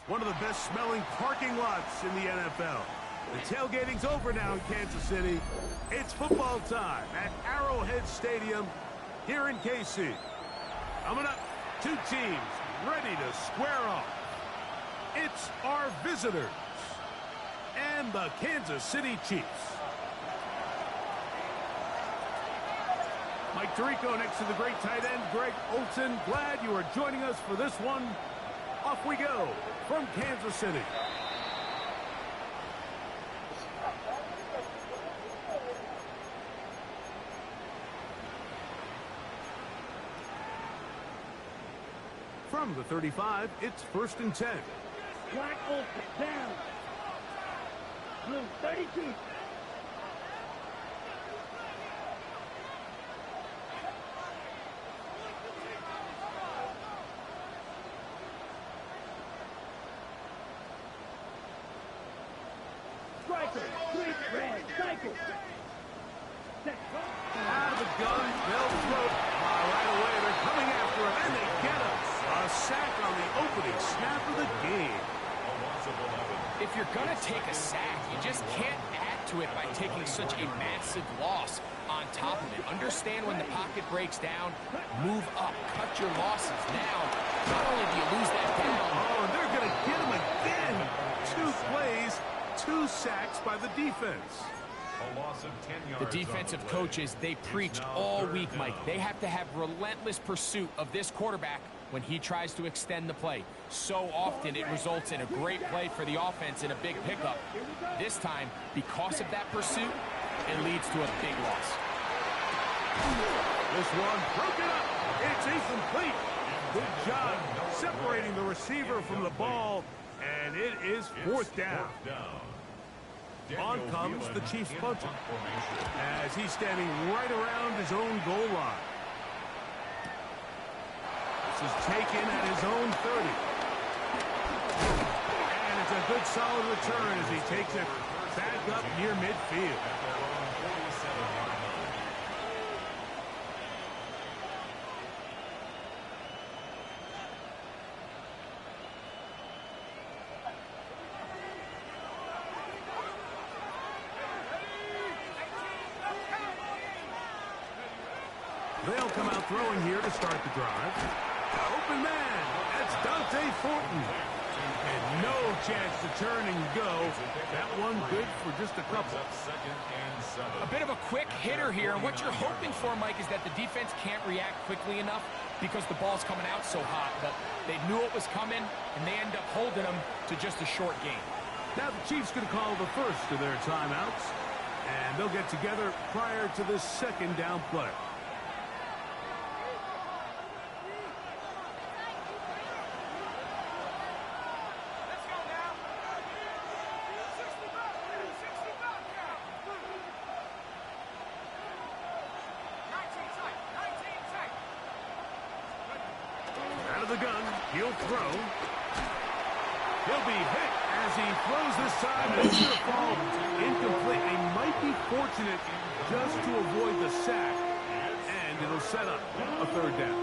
One of the best smelling parking lots in the NFL. The tailgating's over now in Kansas City. It's football time at Arrowhead Stadium here in KC. Coming up, two teams ready to square off. It's our visitors and the Kansas City Chiefs. Mike Tirico next to the great tight end, Greg Olsen. Glad you are joining us for this one. Off we go from Kansas City. From the 35, it's 1st and 10. Black Olsen down. Blue 32. Striker, 3 red, cycle. Out of the gun, they'll throw. Right away, they're coming after him, and they get him. A sack on the opening snap of the game. If you're going to take a sack, you just can't add to it by taking such a massive loss on top of it. Understand when the pocket breaks down, move up, cut your losses. Now, not only do you lose that down. Oh, and they're going to get him again. 2 plays, 2 sacks by the defense. A loss of 10 The yards defensive coaches, they preach all week, Mike. They have to have relentless pursuit of this quarterback when he tries to extend the play. So often it results in a great play for the offense and a big pickup. This time, because of that pursuit, it leads to a big loss. This one broken up. It's incomplete. Good job separating the receiver from the ball, and it is 4th down. On comes the Chiefs punter as he's standing right around his own goal line. This is taken at his own 30. And it's a good solid return as he takes it back up near midfield. They'll come out throwing here to start the drive. Open man, that's Dante Fortin. And no chance to turn and go. That one good for just a couple. A bit of a quick hitter here. And what you're hoping for, Mike, is that the defense can't react quickly enough because the ball's coming out so hot. But they knew it was coming, and they end up holding them to just a short game. Now the Chiefs going to call the first of their timeouts. And they'll get together prior to this 2nd down play. The gun, he'll throw. He'll be hit as he throws this time, and it's going to fall incomplete. He might be fortunate just to avoid the sack, and it'll set up a 3rd down.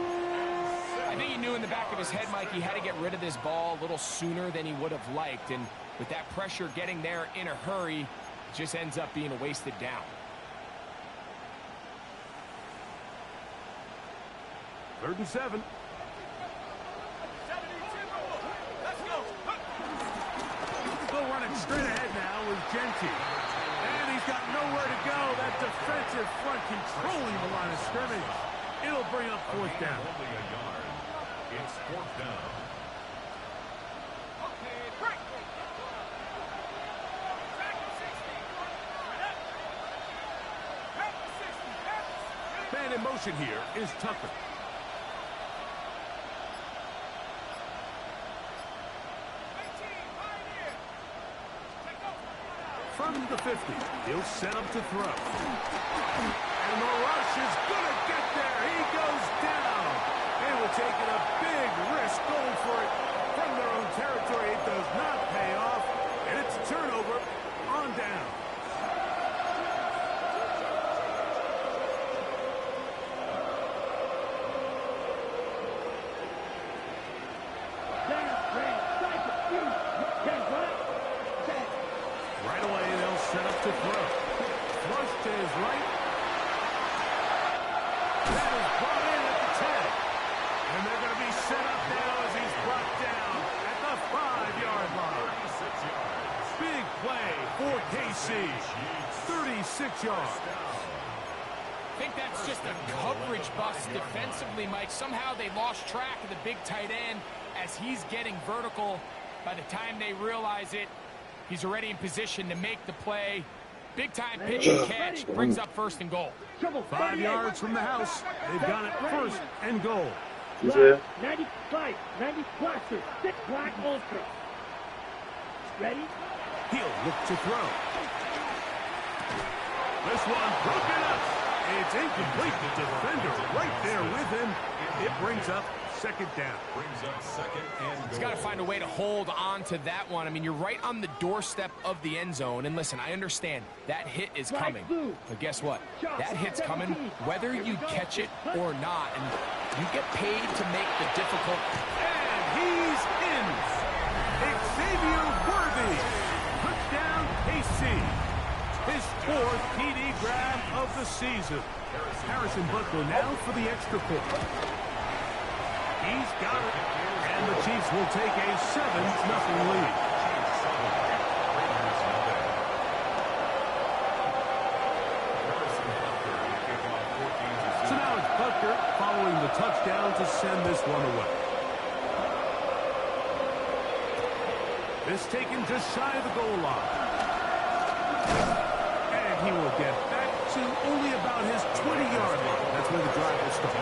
I think he knew in the back of his head, Mike, he had to get rid of this ball a little sooner than he would have liked, and with that pressure getting there in a hurry, it just ends up being a wasted down. 3rd and 7. Straight ahead now with Genty. And he's got nowhere to go. That defensive front controlling the line of scrimmage. It'll bring up 4th down. Only a yard. It's 4th down. Man in motion here is Tucker. From the 50, he'll set up to throw. And the rush is going to get there. He goes down. They were taking a big risk going for it from their own territory. It does not pay off, and it's a turnover on down. That is brought in at the 10. And they're going to be set up now as he's brought down at the 5-yard line. 36 yards. Big play for KC. 36 yards. I think that's just a coverage bust defensively, Mike. Somehow they lost track of the big tight end as he's getting vertical. By the time they realize it, he's already in position to make the play. Big time pitch and catch brings up 1st and goal. 5 yards from the house. They've got it 1st and goal. 95, 90 blaster, 6 black ultra. Ready? He'll look to throw. This one broken up. It's incomplete. The defender right there with him. It brings up 2nd down. Brings up 2nd and goal. He's got to find a way to hold on to that one. I mean, you're right on the doorstep of the end zone. And listen, I understand that hit is coming. But guess what? That hit's coming whether you catch it or not. And you get paid to make the difficult. And he's in. Xavier Worthy. Touchdown KC. His 4th TD grab of the season. Harrison Butler now for the extra point. He's got it. And the Chiefs will take a 7-0 lead. So now it's Butler following the touchdown to send this one away. This taken just shy of the goal line. And he will get back to only about his 20-yard line. That's where the drive will start.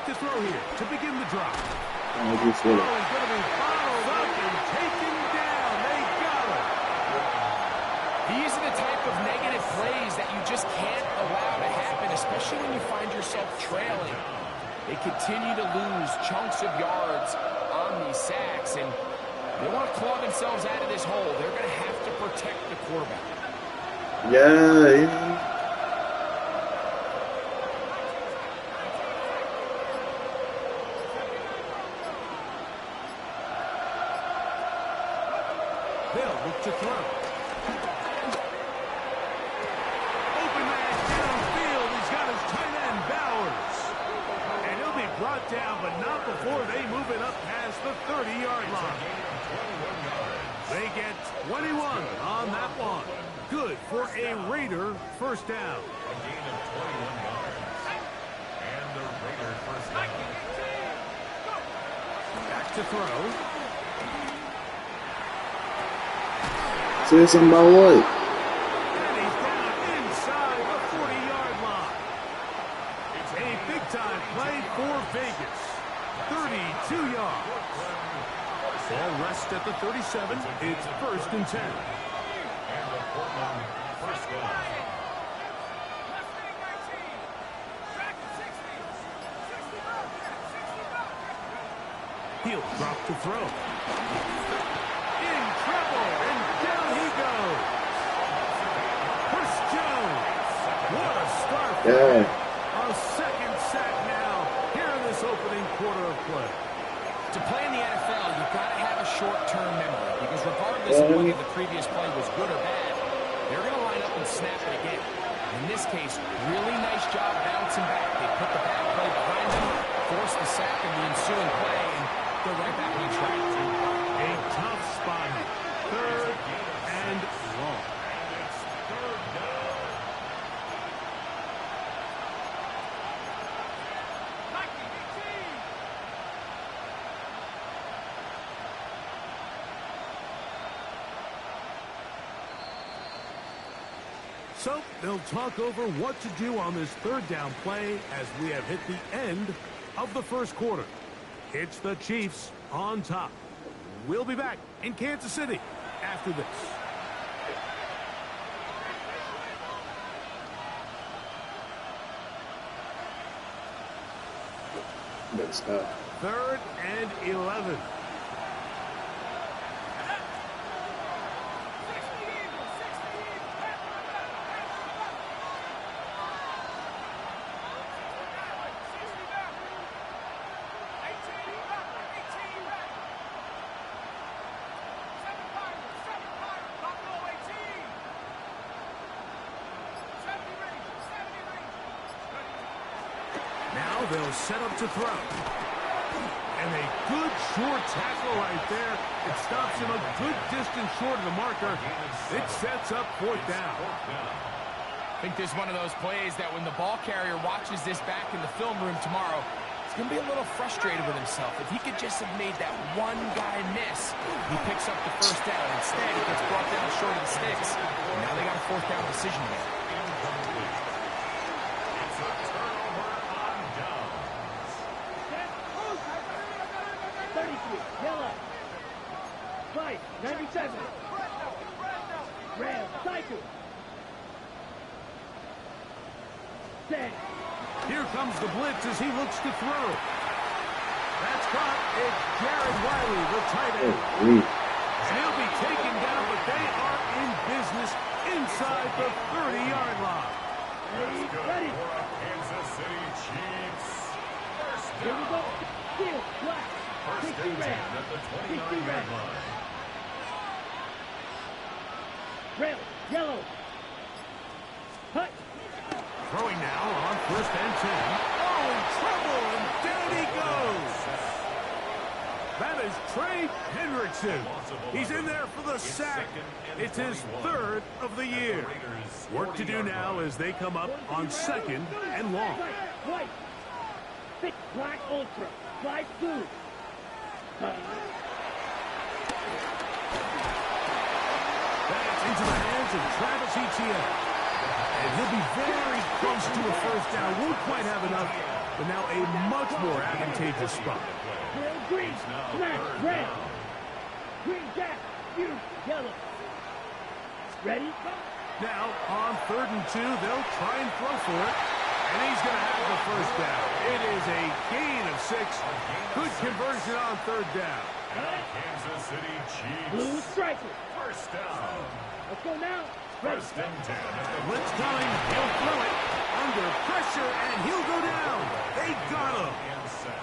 To throw here to begin the drive. He's going to be followed up and taken down. They got him. These are the type of negative plays that you just can't allow to happen, especially when you find yourself trailing. They continue to lose chunks of yards on these sacks, and they want to claw themselves out of this hole. They're going to have to protect the quarterback. Yeah. They'll look to throw. Open man downfield. He's got his tight end, Bowers. And he'll be brought down, but not before they move it up past the 30-yard line. They get 21 on that one. Good for a Raider 1st down. A gain of 21 yards. And the Raider 1st down. Back to throw. Say my boy. And he's down inside the 40-yard line. It's a big-time play for Vegas. 32 yards. Ball rests at the 37. It's 1st and 10. And the Portland 1st down. He'll drop to throw. In trouble, and down he goes. Chris Jones. What a start for him. A 2nd sack now here in this opening quarter of play. To play in the NFL, you've got to have a short-term memory, because regardless of whether the previous play was good or bad, they're going to line up and snap it again. In this case, really nice job bouncing back. They put the bad play behind them, forced the sack in the ensuing play, and they're right back on track. A tough spot here. 3rd and long. It's 3rd down. So they'll talk over what to do on this 3rd down play as we have hit the end of the 1st quarter. It's the Chiefs on top. We'll be back in Kansas City after this. Good stuff. 3rd and 11. they'll set up to throw. And a good short tackle right there. It stops him a good distance short of the marker. It sets up 4th down. I think this is one of those plays that when the ball carrier watches this back in the film room tomorrow, he's going to be a little frustrated with himself. If he could just have made that one guy miss, he picks up the 1st down. Instead, he gets brought down short of the sticks. And now they got a 4th down decision to make. It's a turnover on downs. 33, yellow. 5, 97. Ram, cycle. Set. Here comes the blitz as he looks to throw. That's caught. It's Jared Wiley, the tight end. And he'll be taken down, but they are in business inside the 30-yard line. Let's go Ready. for a Kansas City Chiefs. First Here we go. down. Field, black. First 60 and 10 red. at the 60 29-yard red. line. Red, yellow. Hut. Throwing now on 1st and 10. Oh, in trouble, and down he goes. That is Trey Hendrickson. He's in there for the sack. It's his 3rd of the year. Work to do now as they come up on 2nd and long. White. Thick black ultra. Fly blue. That's into the hands of Travis Etienne. And he'll be very close to a 1st down. Won't quite have enough, but now a much more advantageous spot. Grill green. Smash red. Green jack. You yellow. Ready? Now, on 3rd and 2, they'll try and throw for it. And he's going to have the 1st down. It is a gain of 6. Good conversion on 3rd down. Kansas City Chiefs. Blue striker. First down. Let's go now. Ready. First and 10 at the Blitz coming. He'll throw it. Under pressure, and he'll go down. They got him. and set.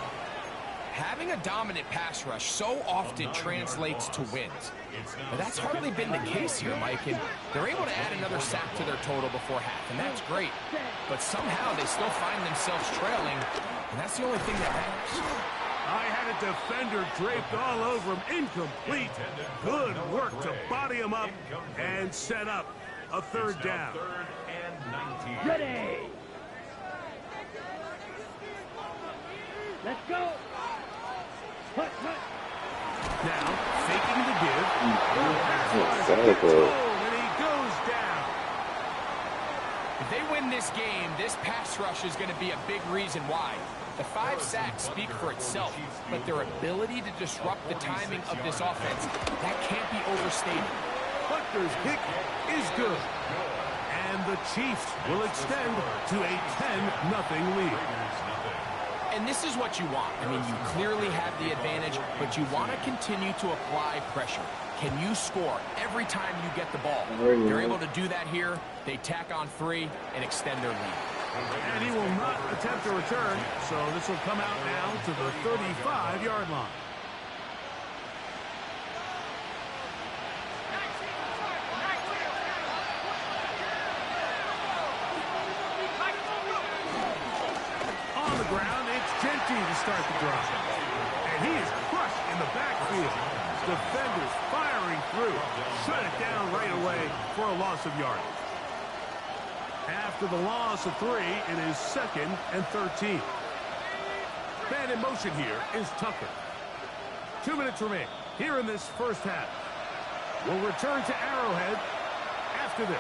Having a dominant pass rush so often translates to wins. But that's hardly been the case here, Mike, and they're able to add another sack to their total before half, and that's great. But somehow they still find themselves trailing, and that's the only thing that matters. I had a defender draped all over him. Incomplete. Good work to body him up and set up a 3rd down. 3rd and 19. Ready. Let's go. Hut, hut. Now, faking the give. And he goes down. If they win this game, this pass rush is going to be a big reason why. The 5 sacks speak for itself, but their ability to disrupt the timing of this offense, that can't be overstated. Butler's kick is good. And the Chiefs will extend to a 10-0 lead. And this is what you want. I mean, you clearly have the advantage, but you want to continue to apply pressure. Can you score every time you get the ball? They're able to do that here. They tack on 3 and extend their lead. And he will not attempt a return, so this will come out now to the 35-yard line. On the ground, it's Genty to start the drive. And he is crushed in the backfield. Defenders firing through. Shut it down right away for a loss of yardage. After the loss of 3, it is 2nd and 13. Man in motion here is Tucker. 2 minutes remain here in this 1st half. We'll return to Arrowhead after this.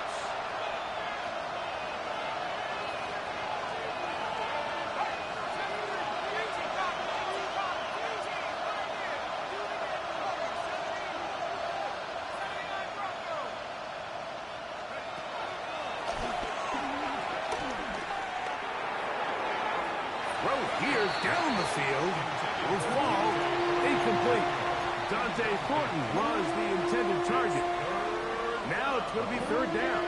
Here down the field will fall incomplete. Dante Thornton was the intended target. Now it's going to be 3rd down.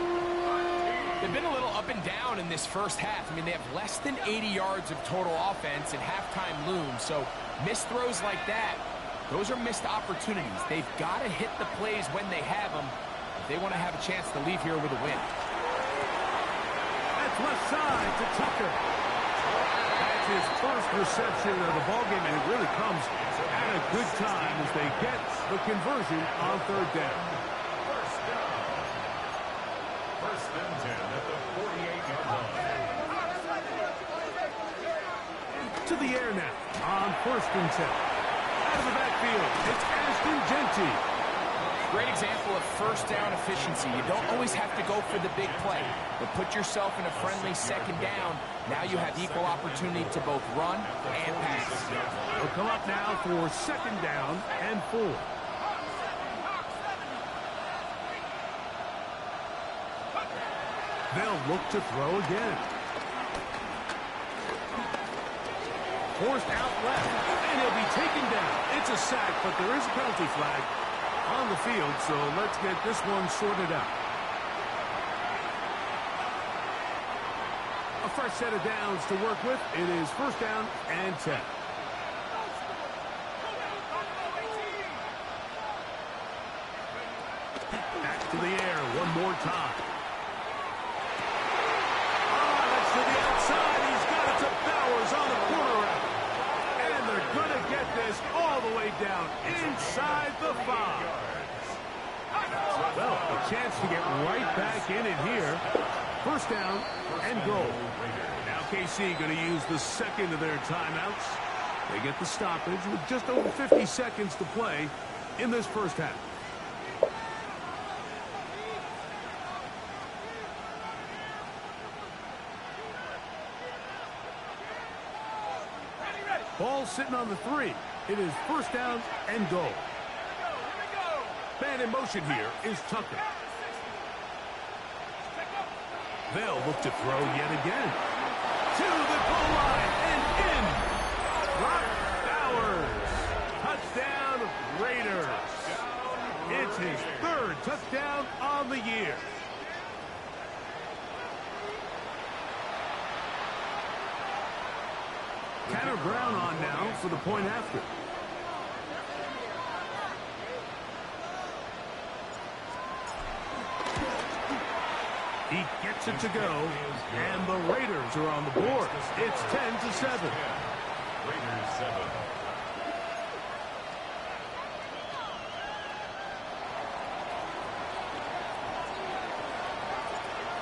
They've been a little up and down in this 1st half. I mean, they have less than 80 yards of total offense and halftime looms. So missed throws like that, those are missed opportunities. They've got to hit the plays when they have them if they want to have a chance to leave here with a win. That's left side to Tucker. And That's his first reception of the ballgame, and it really comes at a good time as they get the conversion on third down. First and 10 at the 48-yard line. To the air now on first and 10. Out of the backfield, it's Ashton Genty. Great example of first down efficiency. You don't always have to go for the big play, but put yourself in a friendly second down. Now you have equal opportunity to both run and pass. They'll come up now for second down and 4. They'll look to throw again. Forced out left, and he'll be taken down. It's a sack, but there is a penalty flag on the field, so let's get this one sorted out. A fresh set of downs to work with. It is first down and 10. Back to the air one more time. That's to the outside. He's got it to Bowers on the corner route. And they're going to get this all the way down inside the 5. Well, a chance to get right back in it here. First down and goal. Now KC going to use the second of their timeouts. They get the stoppage with just over 50 seconds to play in this first half. Ball sitting on the 3. It is first down and goal. Man in motion here is Tucker. They'll look to throw yet again. To the goal line and in. Brock Bowers. Touchdown Raiders. It's his third touchdown on the year. Tanner Brown on now for the point after. He gets it to go, and the Raiders are on the board. It's 10-7. Raiders 7.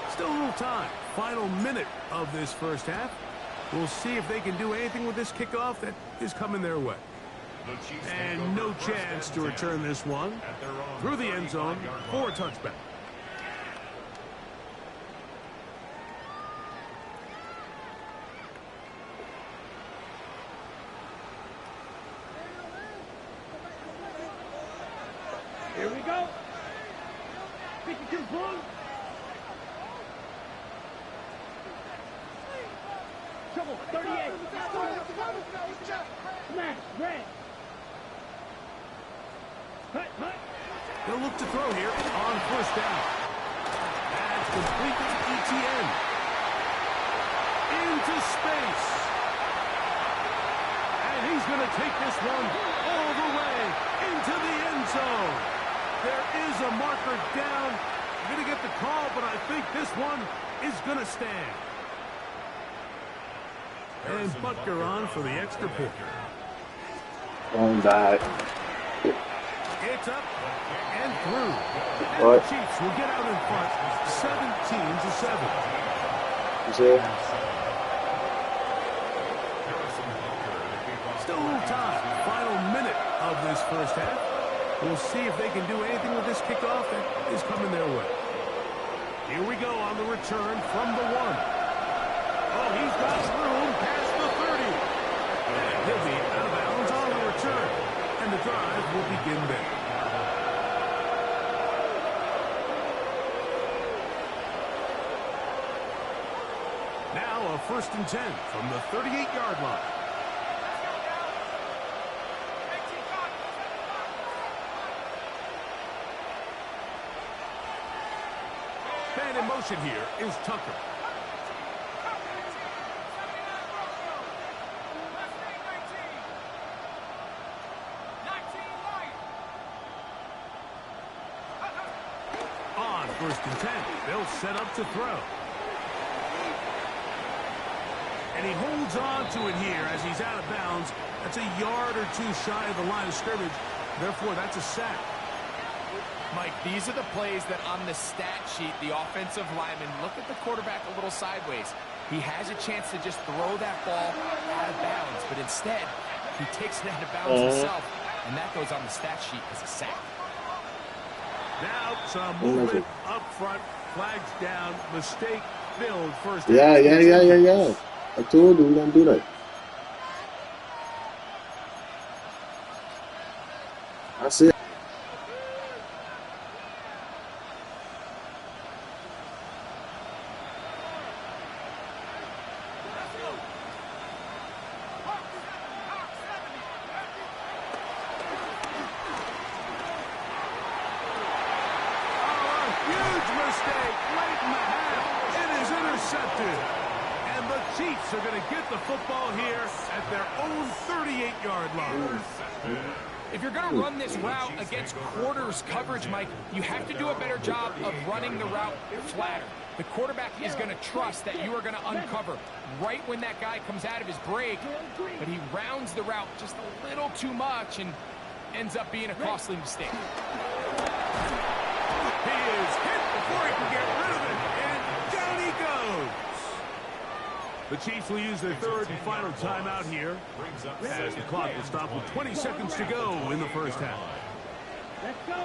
Still a little time. Final minute of this first half. We'll see if they can do anything with this kickoff that is coming their way. And no chance to return this one through the end zone for a touchback. Here we go. 52 Blue. Trouble, 38. Smash, red. Hut, hut. They'll look to throw here on first down. That's complete to ETN. Into space. And he's going to take this one all the way into the end zone. There is a marker down. I'm going to get the call, but I think this one is going to stand. And Butker on for the extra point. Going back. It's up and through. And What? the Chiefs will get out in front, 17-7. You see? Still a little time. Final minute of this first half. We'll see if they can do anything with this kickoff that is coming their way. Here we go on the return from the 1. Oh, he's got room past the 30. And he'll be out of bounds on the return. And the drive will begin there. Now a first and 10 from the 38-yard line. Man in motion here is Tucker. On first and 10, they'll set up to throw. And he holds on to it here as he's out of bounds. That's a yard or two shy of the line of scrimmage. Therefore, that's a sack. Mike, these are the plays that on the stat sheet, the offensive lineman look at the quarterback a little sideways. He has a chance to just throw that ball out of bounds, but instead, he takes it out of bounds himself, and that goes on the stat sheet as a sack. Now some movement up front, flags down, mistake filled first. Yeah. I told you we don't do that. That's it. Chiefs are going to get the football here at their own 38-yard line. If you're going to run this route against quarters coverage, Mike, you have to do a better job of running the route flatter. The quarterback is going to trust that you are going to uncover right when that guy comes out of his break, but he rounds the route just a little too much and ends up being a costly mistake. He is hit before he can get rid of it, and down he goes. The Chiefs will use their third and final timeout here as the clock will stop with 20 seconds to go in the first half. Let's go.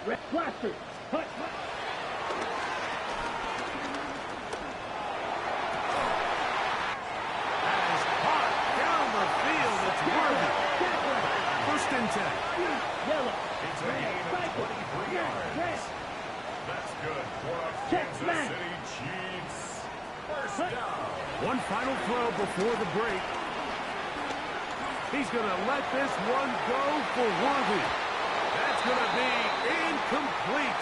Red blaster. Hut. As hot down the field, it's worthy. First and 10. Yellow. It's a gain of 23 yards. That's good for a Kansas City Chiefs. First down. One final throw before the break. He's going to let this one go for Worthy. That's going to be incomplete.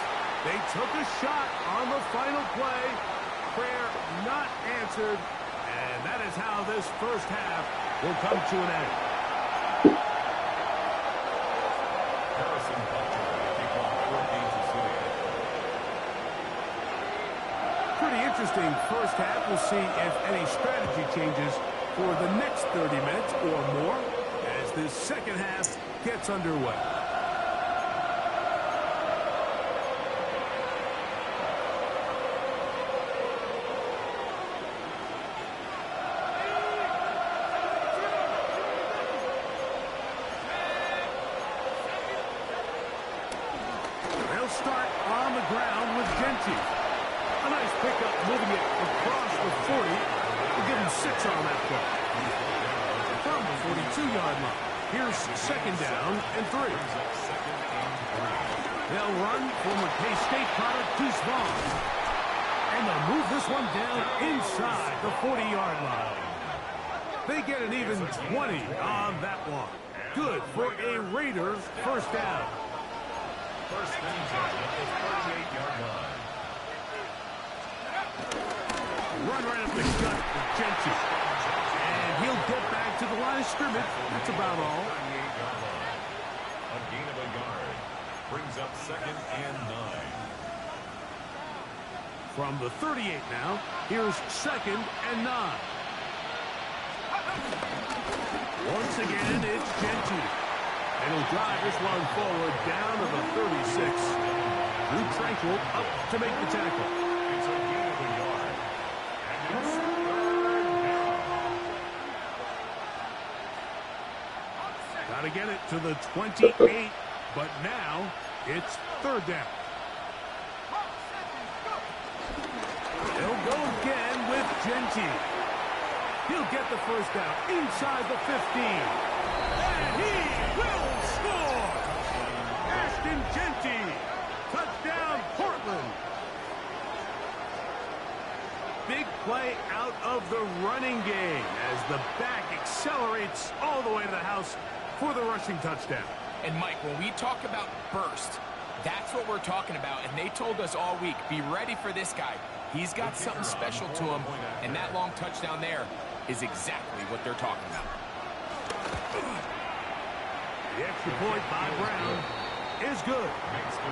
They took a shot on the final play. Prayer not answered. And that is how this first half will come to an end. Pretty interesting first half. We'll see if any strategy changes for the next 30 minutes or more as this second half gets underway. They'll start on the ground with Genty. A nice pickup, moving it across the 40. We'll give him 6 on that play. From the 42-yard line. Here's second down and 3. They'll run former K-State product Deuce Vaughn. And they'll move this one down inside the 40-yard line. They get an even 20 on that one. Good for a Raiders first down. First and 10 at the 38-yard line. Run right up the gut with Genty. And he'll get back to the line of scrimmage. That's about all. 38-yard line. A gain of a yard. Brings up second and 9. From the 38 now, here's second and 9. Once again, it's Genty. And he'll drive this one forward down to the 36. Drew Tranquil up to make the tackle. It's a gain of a yard. And it's third down. Got to get it to the 28, but now it's third down. They'll go again with Genty. He'll get the first down inside the 15. And he will score! Ashton Genty. Touchdown, Portland. Big play out of the running game as the back accelerates all the way to the house for the rushing touchdown. And Mike, when we talk about burst, that's what we're talking about. And they told us all week, be ready for this guy. He's got something special to him, and that long touchdown there is exactly what they're talking about. The extra point by Brown is good.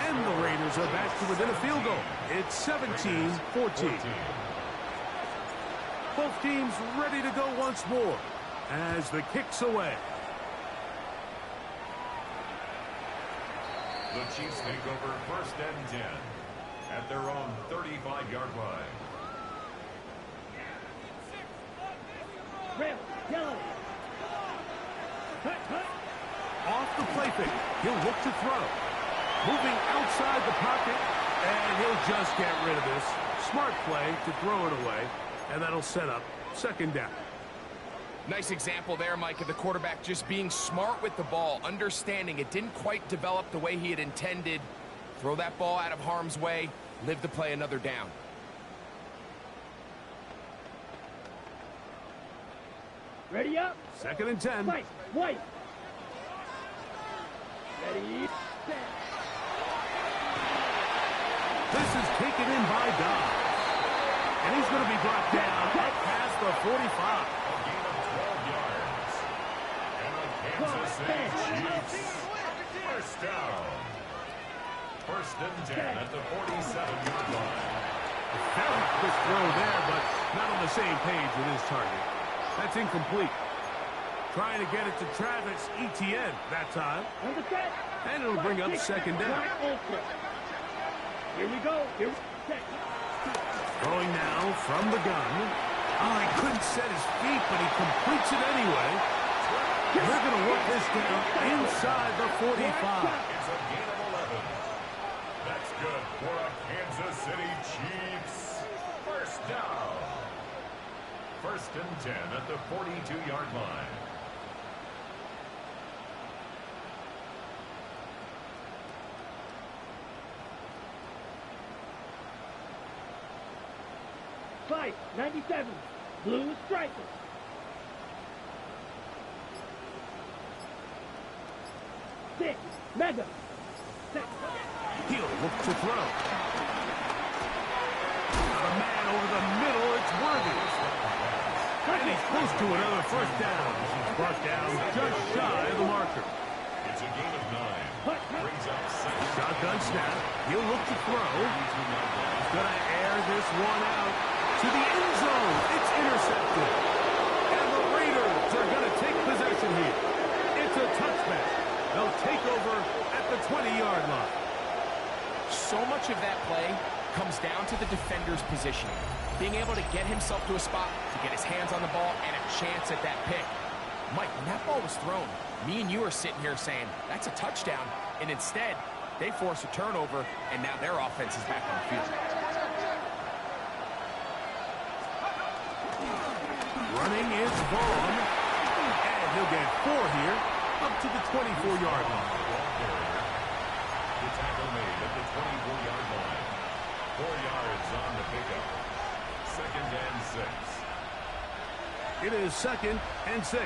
And the Raiders are back to within a field goal. It's 17-14. Both teams ready to go once more as the kick's away. The Chiefs take over 1st and 10 at their own 35-yard line. Red, yellow. Cut, cut. Off the play fake. He'll look to throw. Moving outside the pocket, and he'll just get rid of this. Smart play to throw it away, and that'll set up 2nd down. Nice example there, Mike, of the quarterback just being smart with the ball, understanding it didn't quite develop the way he had intended. Throw that ball out of harm's way, live to play another down. Ready up. 2nd and 10. White, white. Ready, set. This is taken in by Dobbs. And he's going to be brought down up past the 45. A gain of 12 yards. And the Kansas City Chiefs. 1st down. 1st and 10 at the 47-yard line. Very quick throw there, but not on the same page with his target. That's incomplete. Trying to get it to Travis Etienne that time. On the set. And it'll bring up 2nd down. Black ultra. Here we go. Here we set. Throwing now from the gun. Oh, he couldn't set his feet, but he completes it anyway. They're going to work this down inside the 45. It's a gain of 11. That's good for a Kansas City Chiefs. 1st down. 1st and 10 at the 42-yard line. Fight, 97. Blue striker. Six, mega. Set. He'll look to throw. Got a man over the middle. It's Worthy. And he's close to another 1st down. He's brought down just shy of the marker. It's a gain of 9. Brings up 2nd. Shotgun snap. He'll look to throw. He's going to air this one out to the end zone. It's intercepted. And the Raiders are going to take possession here. It's a touchback. They'll take over at the 20-yard line. So much of that play comes down to the defender's positioning. Being able to get himself to a spot, to get his hands on the ball, and a chance at that pick. Mike, when that ball was thrown, me and you are sitting here saying, that's a touchdown. And instead, they force a turnover, and now their offense is back on the field. Running is Vaughn. And he'll get 4 here, up to the 24-yard line. The tackle made at the 24-yard line. 4 yards on the pickup. 2nd and 6. It is 2nd and 6.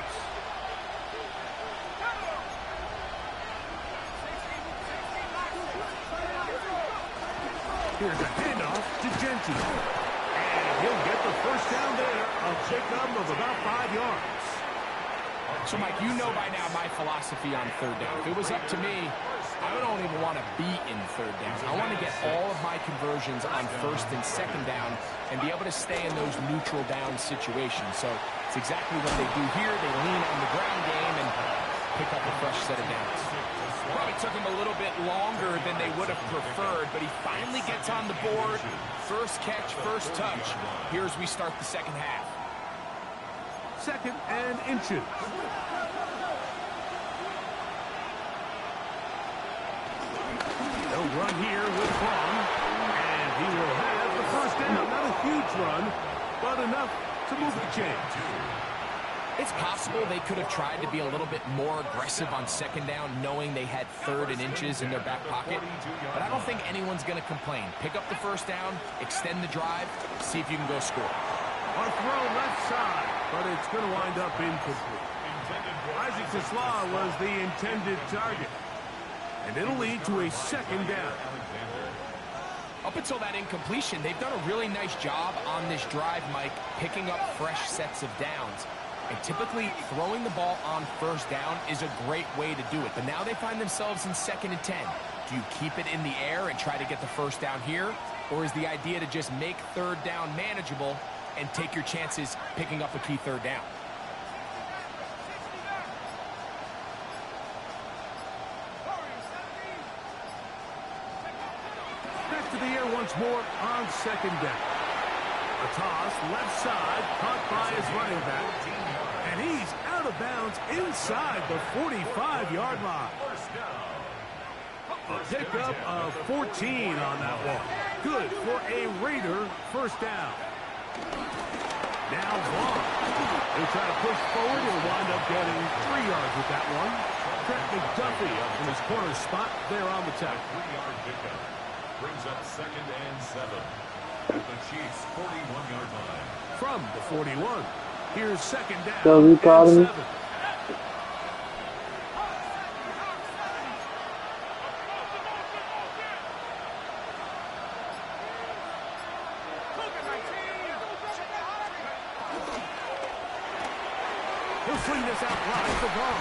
Here's a handoff to Genty. And he'll get the 1st down there. A pickup of about 5 yards. So, Mike, you know by now my philosophy on 3rd down. If it was up to me, I don't even want to be in 3rd down. I want to get all of my conversions on 1st and 2nd down and be able to stay in those neutral down situations. So it's exactly what they do here. They lean on the ground game and pick up a fresh set of downs. Probably took him a little bit longer than they would have preferred, but he finally gets on the board. 1st catch, 1st touch. Here's we start the 2nd half. 2nd and inches. They'll run here with Vaughn. And he will have the 1st down. Not a huge run, but enough to move the chains. It's possible they could have tried to be a little bit more aggressive on 2nd down, knowing they had 3rd and inches in their back pocket. But I don't think anyone's going to complain. Pick up the 1st down, extend the drive, see if you can go score. On a throw left side, but it's going to wind up incomplete. Isaac Tesla was the intended target. And it'll lead to a 2nd down. Up until that incompletion, they've done a really nice job on this drive, Mike, picking up fresh sets of downs. And typically, throwing the ball on 1st down is a great way to do it. But now they find themselves in 2nd and 10. Do you keep it in the air and try to get the 1st down here? Or is the idea to just make 3rd down manageable and take your chances picking up a key third down. Back to the air once more on second down. A toss, left side, caught by his running back. And he's out of bounds inside the 45-yard line. A pickup of 14 on that one. Good for a Raider first down. Now Vaughn. He'll try to push forward. He'll wind up getting 3 yards with that one. Trent McDuffie up from his corner spot there on the tackle. 3-yard pickup. Brings up 2nd and 7 at the Chiefs' 41-yard line. From the 41, here's 2nd down So he called and him. 7. He'll swing this out wide for Vaughn.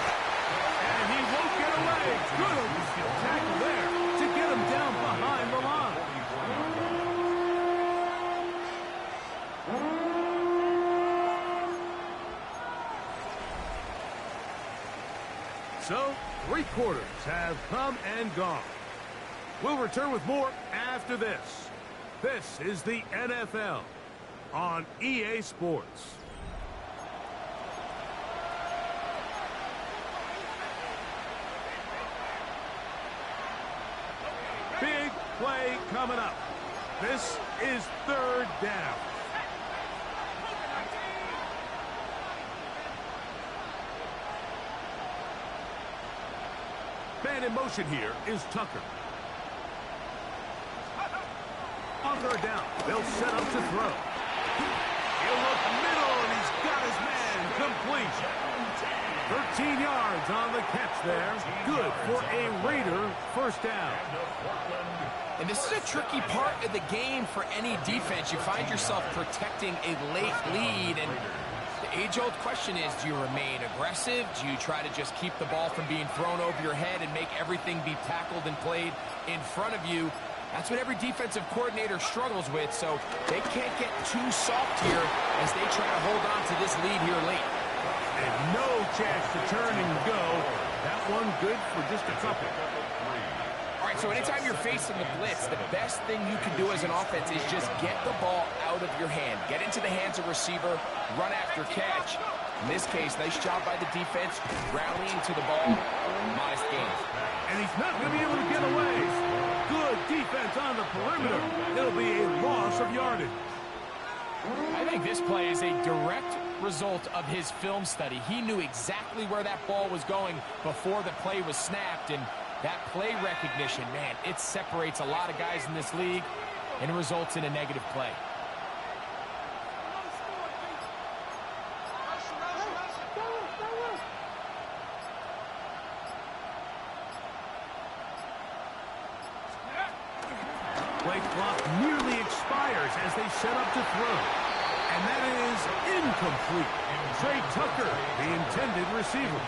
And he won't get away. Good tackle there to get him down behind the line. So, 3 quarters have come and gone. We'll return with more after this. This is the NFL on EA Sports. Big play coming up. This is 3rd down. Man in motion here is Tucker. On 3rd down, they'll set up to throw. He'll look middle, and he's got his man complete. 13 yards on the catch there. Good for a Raider first down. And this is a tricky part of the game for any defense. You find yourself protecting a late lead, and the age-old question is, do you remain aggressive? Do you try to just keep the ball from being thrown over your head and make everything be tackled and played in front of you? That's what every defensive coordinator struggles with, so they can't get too soft here as they try to hold on to this lead here late. And no chance to turn and go. That one good for just a couple. All right, so anytime you're facing the blitz, the best thing you can do as an offense is just get the ball out of your hand. Get into the hands of receiver, run after catch. In this case, nice job by the defense, rallying to the ball. Modest gain. And he's not going to be able to get away. Good defense on the perimeter. It'll be a loss of yardage. I think this play is a direct result of his film study. He knew exactly where that ball was going before the play was snapped, and that play recognition, man, it separates a lot of guys in this league and results in a negative play. Play clock nearly expires as they set up to throw. And that is incomplete. Trey Tucker, the intended receiver.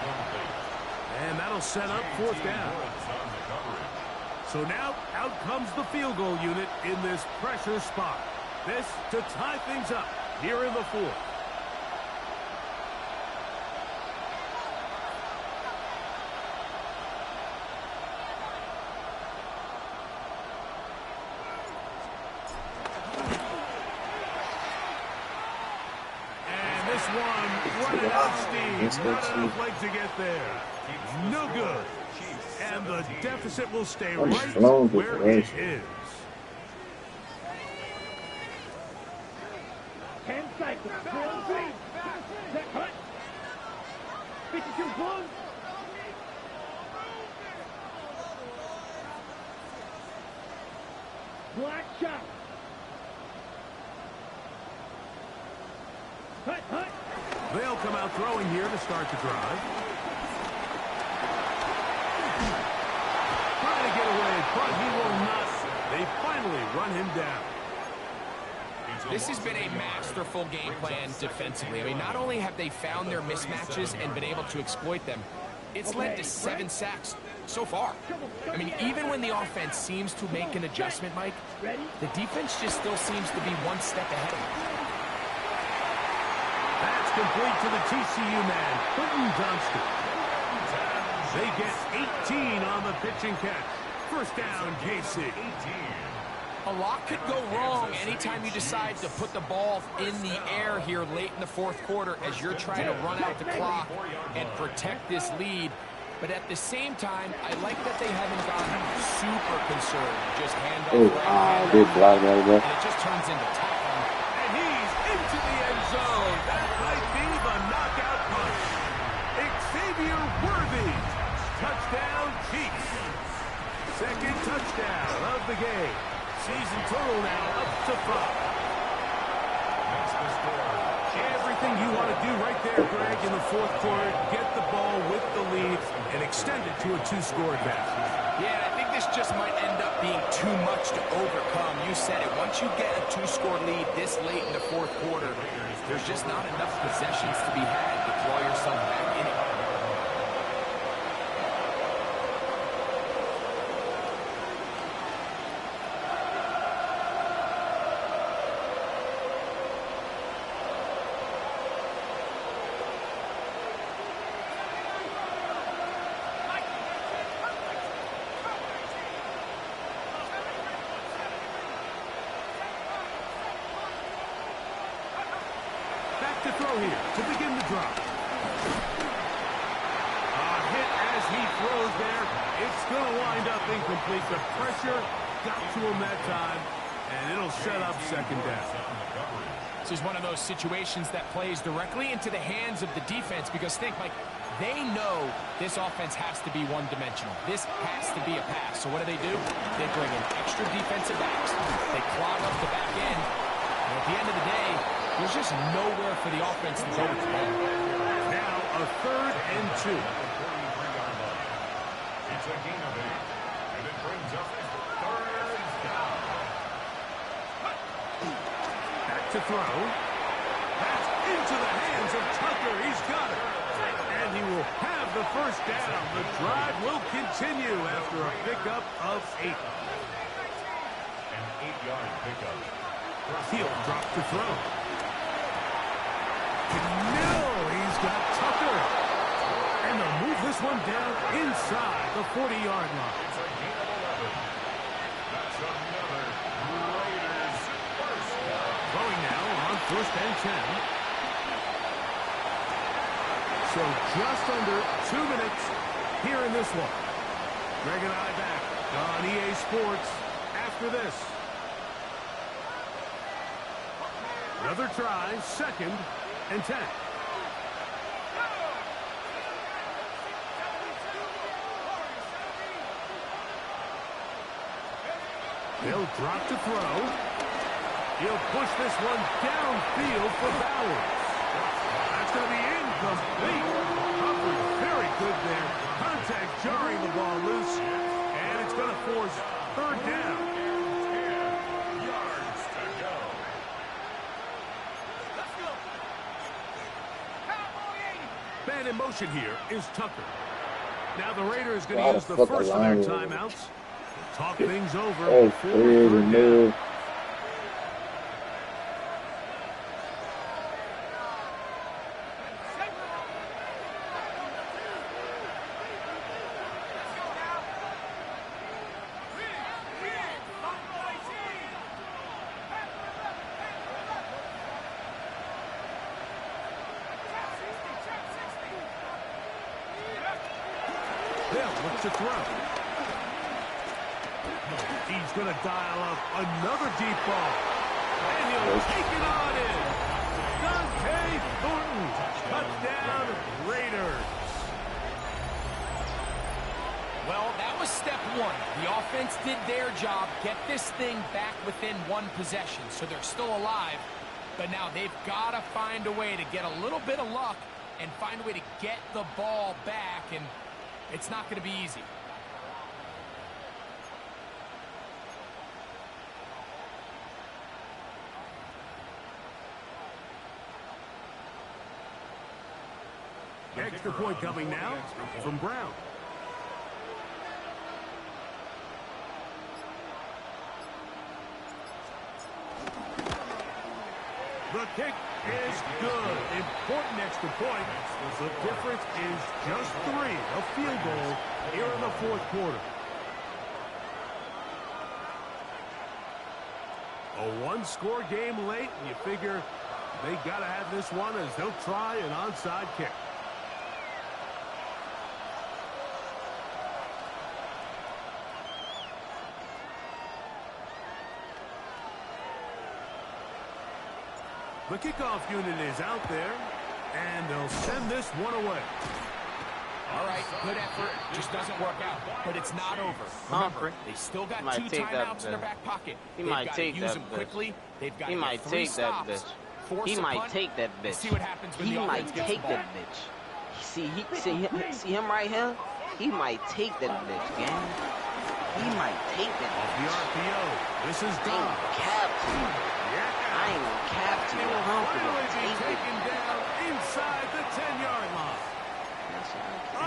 And that'll set up 4th down. So now out comes the field goal unit in this pressure spot. This to tie things up here in the 4th. Running out of steam, not enough leg to get there. No good. And the deficit will stay right where it is. 10 seconds. Set cut. 52 blown. Black shot. Hut. They'll come out throwing here to start the drive. Trying to get away, but he will not. They finally run him down. This has been a masterful game plan defensively. I mean, not only have they found their mismatches and been able to exploit them, it's led to 7 sacks so far. I mean, even when the offense seems to make an adjustment, Mike, the defense just still seems to be one step ahead of them. complete to the TCU man, Quentin Johnston. They get 18 on the pitch and catch. First down, KC. A lot could go wrong anytime you decide to put the ball in the air here late in the fourth quarter as you're trying to run out the clock and protect this lead. But at the same time, I like that they haven't gotten super concerned. Just hand off right, big block right there. and it just turns into tackling. And he's into the end zone. That might be the knockout punch. Xavier Worthy. Touchdown, Chiefs. Second touchdown of the game. Season total now up to 5. That's the score. Everything you want to do right there, Greg, in the fourth quarter. Get the ball with the lead and extend it to a 2-score advantage. Yeah, I think this just might end up being too much to overcome. You said it. Once you get a 2-score lead this late in the fourth quarter, there's just not enough possessions to be had to claw yourself back in it. To throw here to begin the drive. A hit as he throws there. It's going to wind up incomplete. The pressure got to him that time, and it'll set up second down. This is one of those situations that plays directly into the hands of the defense because think, Mike, they know this offense has to be one-dimensional. This has to be a pass. So what do? They bring in extra defensive backs. They clog up the back end. And at the end of the day, there's just nowhere for the offense to go with the ball. Now a 3rd and 2. It's a gain of 8, and it brings up 3rd down. Back to throw. That's into the hands of Tucker. He's got it. And he will have the first down. The drive will continue after a pickup of 8. An 8-yard pickup. Heel drop to throw. No, he's got Tucker. And they'll move this one down inside the 40-yard line. It's a gain of 11. That's another Raiders first down. Throwing now on 1st and 10. So just under 2 minutes here in this one. Greg and I back on EA Sports after this. Another try, 2nd and 10. They'll drop to throw. He'll push this one downfield for Bowers. That's going to be incomplete. Hubbard very good there. Contact jarring the ball loose. And it's going to force 3rd down. 10 yards to go. Man in motion here is Tucker. Now the Raiders going to use the first of their timeouts. Talk things over. Oh, crazy move. Looks to throw. He's going to dial up another deep ball. And he'll take it on in. Dante Thornton. Touchdown, Raiders. Well, that was step 1. The offense did their job, get this thing back within 1 possession, so they're still alive. But now they've got to find a way to get a little bit of luck and find a way to get the ball back, and it's not going to be easy. Extra point coming now from Brown. The kick is good. Important extra point. The difference is just 3. A field goal here in the fourth quarter. A one-score game late, and you figure they got to have this one as they'll try an onside kick. The kickoff unit is out there, and they'll send this one away. All right, good effort. Just doesn't work out, but it's not over. Remember, they still got 2 timeouts in their back pocket. They've got to use them quickly. They've got to get 3 stops. He might take that bitch. See what happens when he the might offense gets take the ball. that bitch. See him right here? He might take that bitch, gang. He might take that The bitch. RPO. This is I gone. ain't capped. I ain't gonna cap to They you. will Humphrey finally will be take it. taken down inside the 10-yard line. A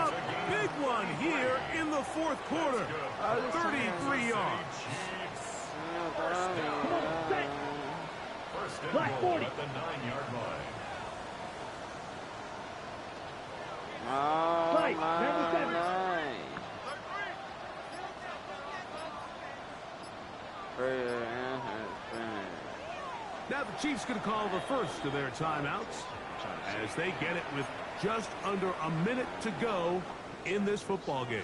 big one here in the fourth quarter. 33 yards. First and Black goal 40. at the 9-yard line. Oh, Right, number 7. Now the Chiefs going to call the first of their timeouts as they get it with just under a minute to go in this football game.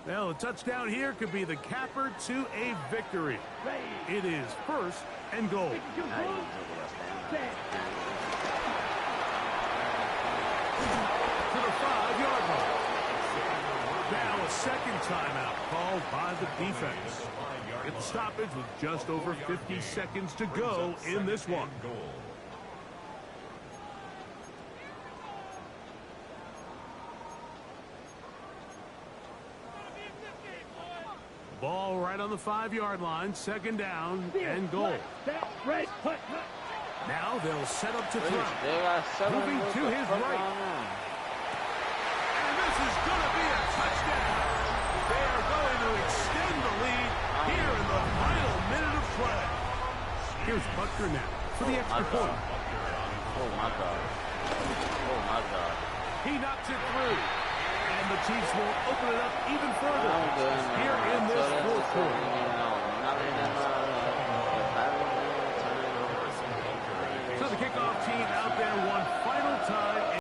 Well, a touchdown here could be the capper to a victory. It is first and goal. To the 5-yard line. Now a second timeout called by the defense. Get the stoppage with just over 50 seconds to go in this one. Ball right on the 5-yard line, second down and goal. Now they'll set up to throw. Moving to his right. And this is going to be a touchdown. They are going to extend the lead here in the final minute of play. Here's Butker now for the extra point. Oh, my God. Oh, my God. He knocks it through. And the Chiefs will open it up even further here in this fourth quarter.